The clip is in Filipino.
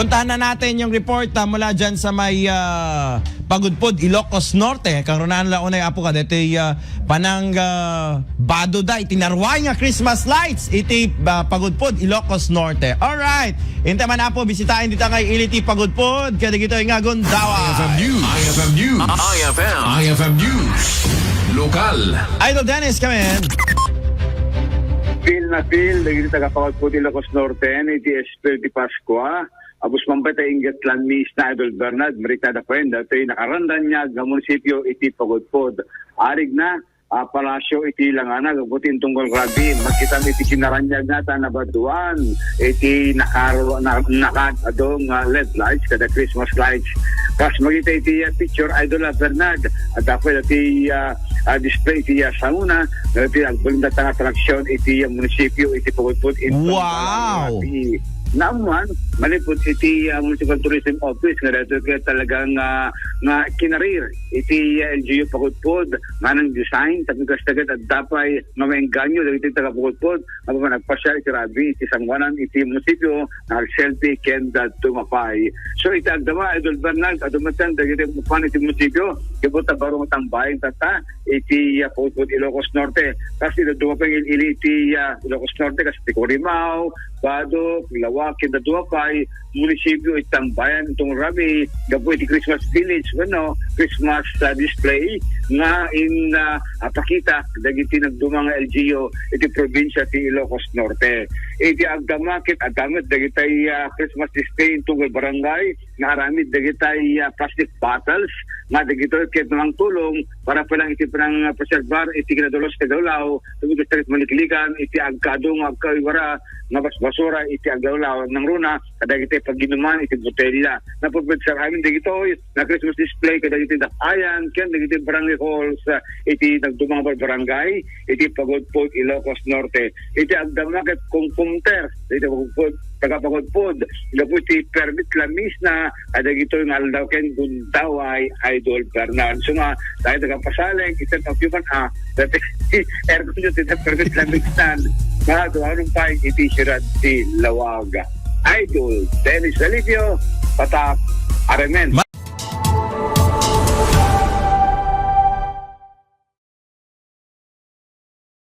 Puntahan na natin yung report mula dyan sa may Pagudpod, Ilocos Norte. Kang runahan lang unay apo ka. Dito panang bado da. Itinarway nga Christmas lights. Iti Pagudpod, Ilocos Norte. Alright. Hinta man apo, bisitahin dito ngay iliti Pagudpod. Kaya dito nga Gundawa. IFM News. IFM News. IFM News. Lokal. Idol Dennis, come in. Phil, dagiti taga-Pagudpod, Ilocos Norte, iti Espiritu Pascua. Abus mampatay ingat lang ni Idol Bernard, Maritada Pwenda, ito'y nakarandan niya ng munisipyo iti Pagudpod. Arig na, palasyo iti langana, gabutin tungkol grabe, magkita iti kinaranyag nata na baduan, iti nakadong LED lights, kada Christmas lights. Kas magita iti picture Idol Bernard, at dapat iti display iti sauna, iti agbulindat ang atraksyon iti munisipyo iti Pagudpod. Wow! Naman, malipot iti Municipal Tourism Office nga dito kaya talagang nga kinarir iti LGU Pagudpod nga ng design tagigas-tagat at dapay mamaengganyo dito taga Pagudpod nga nagpasya iti rabi iti sangwanan iti munisipyo na selfie kenda tumapay. So iti agdama Idol Bernard adumatan dagiti mupan iti munisipyo kibuta barong tambayan tata iti Pagudpod Ilocos Norte kasi dumapay iti Ilocos Norte kasi iti Corimao, Bado, Lawa, Kindaduapay, munisipyo itang bayan itong Rabi, gapo iti Christmas Village, Christmas display nga in pakita dagiti nagdumang LGU iti probinsya ti Ilocos Norte. Iti agdamakit agamit dagitay Christmas display itong barangay nga aramid dagitay plastic bottles nga dagito ket nang tulong para palang iti parang preservar iti kinadulos ti Dawlaw tungod sa maliklikan iti agkadong agkaiwara nga basura iti agdawlaw ng runa kadagiti pagginuman iti botelya na pagbedsar amin dagito na Christmas display kadagiti dakayan ken dagiti barangay halls iti nagdumang barangay iti Pagudpod Ilocos Norte iti agdamakit kumkumter iti Pagudpod taga Pagudpod gapo iti permit lamis na kadagito nga aldaw ken Gundaway Idol Bernard. So nga, tayo taga-pasaling, isan ang human dati aircon nyo, permit lamis na mga duwarong pa iti sirad si Lawaga. Idol Dennis Alivio, Patak, Aremen.